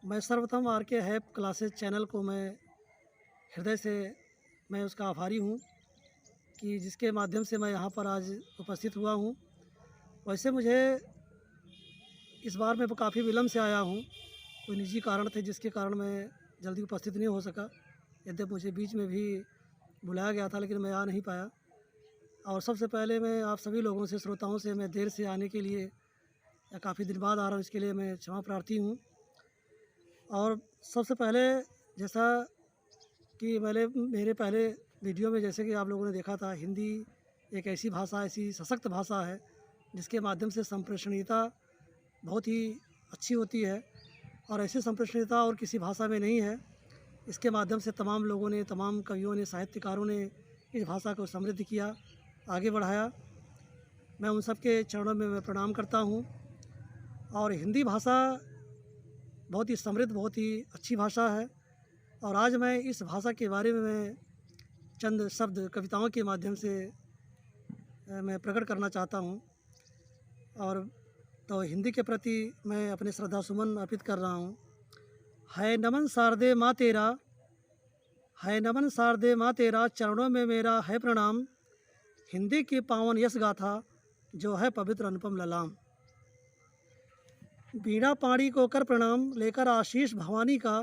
मैं सर्वप्रथम आर के हैप क्लासेस चैनल को मैं हृदय से मैं उसका आभारी हूँ कि जिसके माध्यम से मैं यहाँ पर आज उपस्थित हुआ हूँ। वैसे मुझे इस बार मैं काफ़ी विलम्ब से आया हूँ, कोई निजी कारण थे जिसके कारण मैं जल्दी उपस्थित नहीं हो सका। यद्यपि मुझे बीच में भी बुलाया गया था लेकिन मैं आ नहीं पाया। और सबसे पहले मैं आप सभी लोगों से, श्रोताओं से, मैं देर से आने के लिए या काफ़ी दिन बाद आ रहा हूँ इसके लिए मैं क्षमा प्रार्थी हूँ। और सबसे पहले जैसा कि मेरे पहले वीडियो में जैसे कि आप लोगों ने देखा था, हिंदी एक ऐसी भाषा, ऐसी सशक्त भाषा है जिसके माध्यम से संप्रेषणीयता बहुत ही अच्छी होती है और ऐसी संप्रेषणीयता और किसी भाषा में नहीं है। इसके माध्यम से तमाम लोगों ने, तमाम कवियों ने, साहित्यकारों ने इस भाषा को समृद्ध किया, आगे बढ़ाया। मैं उन सब के चरणों में मैं प्रणाम करता हूँ। और हिंदी भाषा बहुत ही समृद्ध, बहुत ही अच्छी भाषा है और आज मैं इस भाषा के बारे में मैं चंद शब्द कविताओं के माध्यम से मैं प्रकट करना चाहता हूँ। और तो हिंदी के प्रति मैं अपने श्रद्धा सुमन अर्पित कर रहा हूँ। है नमन शारदे माँ तेरा, है नमन शारदे माँ तेरा, चरणों में मेरा है प्रणाम। हिंदी की पावन यश गाथा जो है पवित्र अनुपम ललाम। बीणा पाणी को कर प्रणाम, लेकर आशीष भवानी का,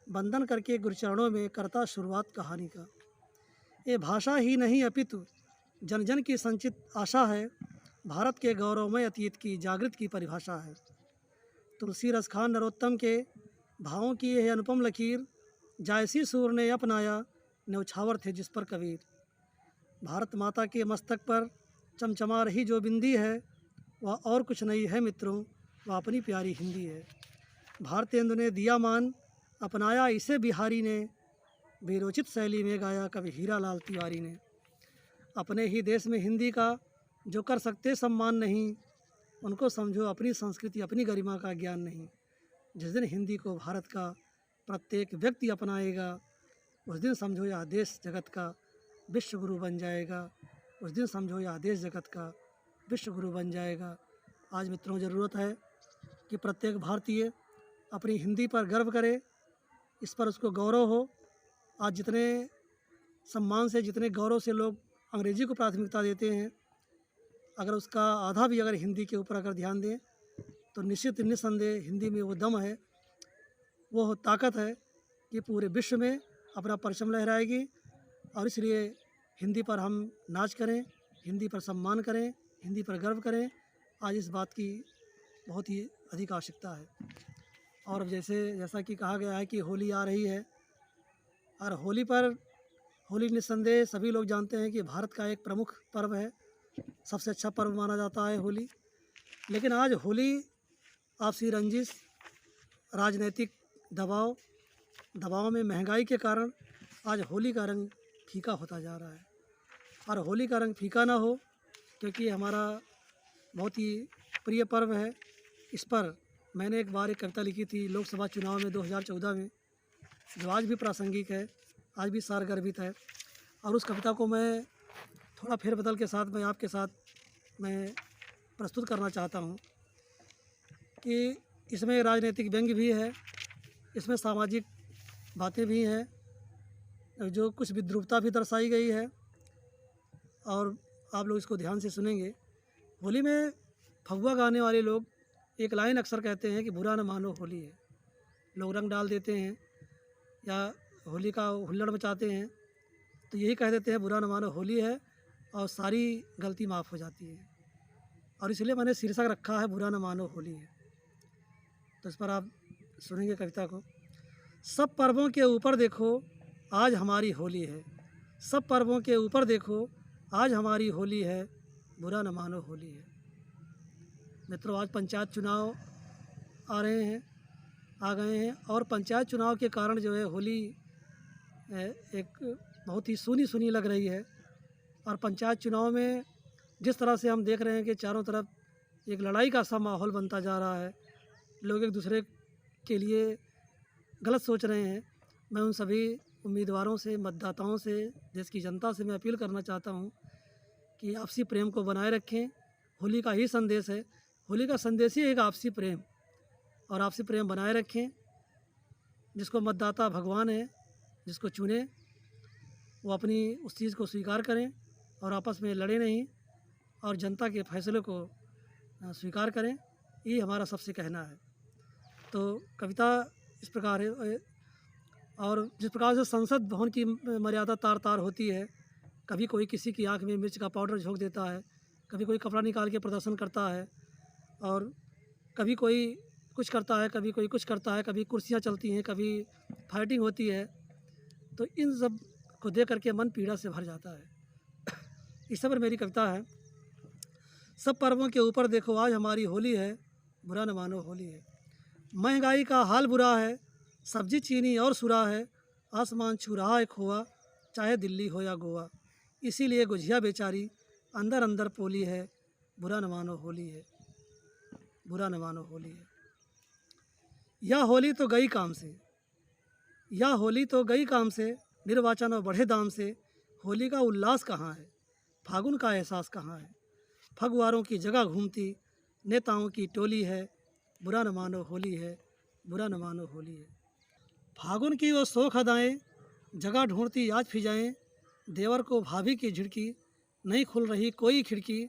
वंदन करके गुरुचरणों में करता शुरुआत कहानी का। ये भाषा ही नहीं अपितु जन जन की संचित आशा है, भारत के गौरवमय अतीत की जागृत की परिभाषा है। तुलसी रस खान नरोत्तम के भावों की यह अनुपम लकीर, जायसी सूर ने अपनाया न्यौछावर थे जिस पर कबीर। भारत माता के मस्तक पर चमचमा रही जो बिंदी है, वह और कुछ नहीं है मित्रों, वह अपनी प्यारी हिंदी है। भारतेंदु ने दिया मान, अपनाया इसे बिहारी ने, वीरोचित शैली में गाया कवि हीरा लाल तिवारी ने। अपने ही देश में हिंदी का जो कर सकते सम्मान नहीं, उनको समझो अपनी संस्कृति, अपनी गरिमा का ज्ञान नहीं। जिस दिन हिंदी को भारत का प्रत्येक व्यक्ति अपनाएगा, उस दिन समझो यह देश जगत का विश्व गुरु बन जाएगा। उस दिन समझो यह देश जगत का विश्व गुरु बन जाएगा। आज मित्रों, ज़रूरत है कि प्रत्येक भारतीय अपनी हिंदी पर गर्व करे, इस पर उसको गौरव हो। आज जितने सम्मान से, जितने गौरव से लोग अंग्रेजी को प्राथमिकता देते हैं, अगर उसका आधा भी अगर हिंदी के ऊपर अगर ध्यान दें तो निश्चित निस्संदेह हिंदी में वो दम है, वो ताकत है कि पूरे विश्व में अपना परचम लहराएगी। और इसलिए हिंदी पर हम नाच करें, हिंदी पर सम्मान करें, हिंदी पर गर्व करें। आज इस बात की बहुत ही अधिक आवश्यकता है। और अब जैसा कि कहा गया है कि होली आ रही है और होली निस्संदेह सभी लोग जानते हैं कि भारत का एक प्रमुख पर्व है, सबसे अच्छा पर्व माना जाता है होली। लेकिन आज होली आपसी रंजिश, राजनीतिक दबाव में, महंगाई के कारण आज होली का रंग फीका होता जा रहा है। और होली का रंग फीका ना हो, क्योंकि हमारा बहुत ही प्रिय पर्व है। इस पर मैंने एक बार एक कविता लिखी थी लोकसभा चुनाव में 2014 में, जो आज भी प्रासंगिक है, आज भी सारगर्भित है। और उस कविता को मैं थोड़ा फेरबदल के साथ मैं आपके साथ मैं प्रस्तुत करना चाहता हूँ कि इसमें राजनीतिक व्यंग्य भी है, इसमें सामाजिक बातें भी हैं, जो कुछ विद्रूपता भी दर्शाई गई है और आप लोग इसको ध्यान से सुनेंगे। होली में फगुआ गाने वाले लोग एक लाइन अक्सर कहते हैं कि बुरा न मानो होली है। लोग रंग डाल देते हैं या होली का हुल्लड़ मचाते हैं तो यही कह देते हैं बुरा न मानो होली है और सारी गलती माफ़ हो जाती है। और इसलिए मैंने शीर्षक रखा है बुरा न मानो होली है। तो इस पर आप सुनेंगे कविता को। सब पर्वों के ऊपर देखो आज हमारी होली है, सब पर्वों के ऊपर देखो आज हमारी होली है, बुरा न मानो होली है। मित्रों, आज पंचायत चुनाव आ गए हैं और पंचायत चुनाव के कारण जो है होली एक बहुत ही सुनी लग रही है। और पंचायत चुनाव में जिस तरह से हम देख रहे हैं कि चारों तरफ एक लड़ाई का सा माहौल बनता जा रहा है, लोग एक दूसरे के लिए गलत सोच रहे हैं। मैं उन सभी उम्मीदवारों से, मतदाताओं से, देश की जनता से मैं अपील करना चाहता हूं कि आपसी प्रेम को बनाए रखें। होली का ही संदेश है, होली का संदेश ही एक आपसी प्रेम, और आपसी प्रेम बनाए रखें। जिसको मतदाता भगवान है, जिसको चुने वो अपनी उस चीज़ को स्वीकार करें और आपस में लड़े नहीं और जनता के फैसले को स्वीकार करें। ये हमारा सबसे कहना है। तो कविता इस प्रकार है। और जिस प्रकार से संसद भवन की मर्यादा तार तार होती है, कभी कोई किसी की आंख में मिर्च का पाउडर झोंक देता है, कभी कोई कपड़ा निकाल के प्रदर्शन करता है, और कभी कोई कुछ करता है, कभी कोई कुछ करता है, कभी कुर्सियां चलती हैं, कभी फाइटिंग होती है। तो इन सब को देख करके मन पीड़ा से भर जाता है। इस पर मेरी कविता है। सब पर्वों के ऊपर देखो आज हमारी होली है, बुरा न मानो होली है। महंगाई का हाल बुरा है, सब्जी चीनी और सुरा है, आसमान छू रहा है खोआ, चाहे दिल्ली हो या गोवा। इसीलिए गुझिया बेचारी अंदर अंदर पोली है, बुरा न मानो होली है, बुरा न मानो होली है। यह होली तो गई काम से, यह होली तो गई काम से, निर्वाचन और बढ़े दाम से। होली का उल्लास कहाँ है, फागुन का एहसास कहाँ है। फगवारों की जगह घूमती नेताओं की टोली है, बुरा न मानो होली है, बुरा न मानो होली है। फागुन की वो शोख अदाएँ जगह ढूंढती आज फिजाएँ, देवर को भाभी की झिड़की नहीं खुल रही कोई खिड़की।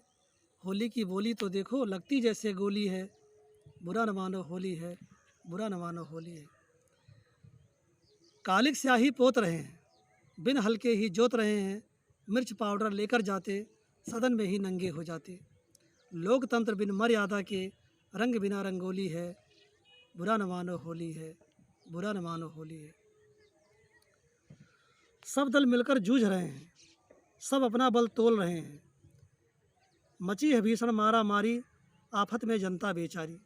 होली की बोली तो देखो लगती जैसे गोली है, बुरा न मानो होली है, बुरा न मानो होली है। कालिक स्याही पोत रहे हैं, बिन हल्के ही जोत रहे हैं, मिर्च पाउडर लेकर जाते सदन में ही नंगे हो जाते। लोकतंत्र बिन मर्यादा के रंग बिना रंगोली है, बुरा न मानो होली है, बुरा न मानो होली है। सब दल मिलकर जूझ रहे हैं, सब अपना बल तोल रहे हैं, मची है भीषण मारा मारी, आफत में जनता बेचारी।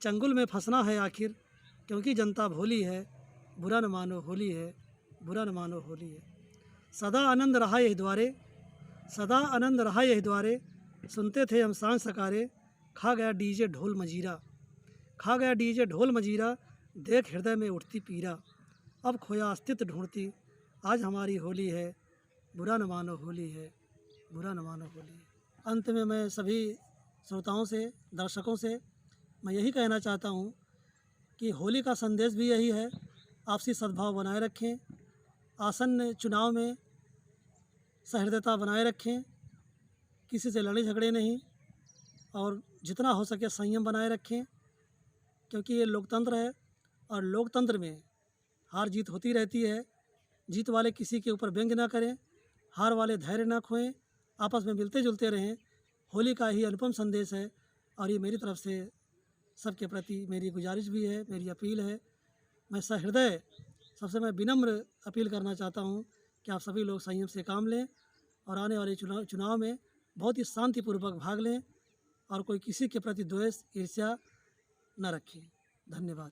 चंगुल में फंसना है आखिर क्योंकि जनता भोली है, बुरा न मानो होली है, बुरा न मानो होली है। सदा आनंद रहा यह द्वारे, सदा आनंद रहा यह द्वारे, सुनते थे हम सांझ सकारे। खा गया डीजे ढोल मजीरा, खा गया डीजे ढोल मजीरा, देख हृदय में उठती पीरा। अब खोया अस्तित्व ढूंढती आज हमारी होली है, बुरा न मानो होली है, बुरा न मानो होली है। अंत में मैं सभी श्रोताओं से, दर्शकों से मैं यही कहना चाहता हूँ कि होली का संदेश भी यही है, आपसी सद्भाव बनाए रखें, आसन्न चुनाव में सहृदयता बनाए रखें, किसी से लड़े झगड़े नहीं, और जितना हो सके संयम बनाए रखें, क्योंकि ये लोकतंत्र है और लोकतंत्र में हार जीत होती रहती है। जीत वाले किसी के ऊपर व्यंग ना करें, हार वाले धैर्य ना खोएं, आपस में मिलते जुलते रहें। होली का ही अनुपम संदेश है और ये मेरी तरफ से सबके प्रति मेरी गुजारिश भी है, मेरी अपील है। मैं सहृदय सबसे मैं विनम्र अपील करना चाहता हूँ कि आप सभी लोग संयम से काम लें और आने वाले चुनाव में बहुत ही शांतिपूर्वक भाग लें और कोई किसी के प्रति द्वेष ईर्ष्या न रखें। धन्यवाद।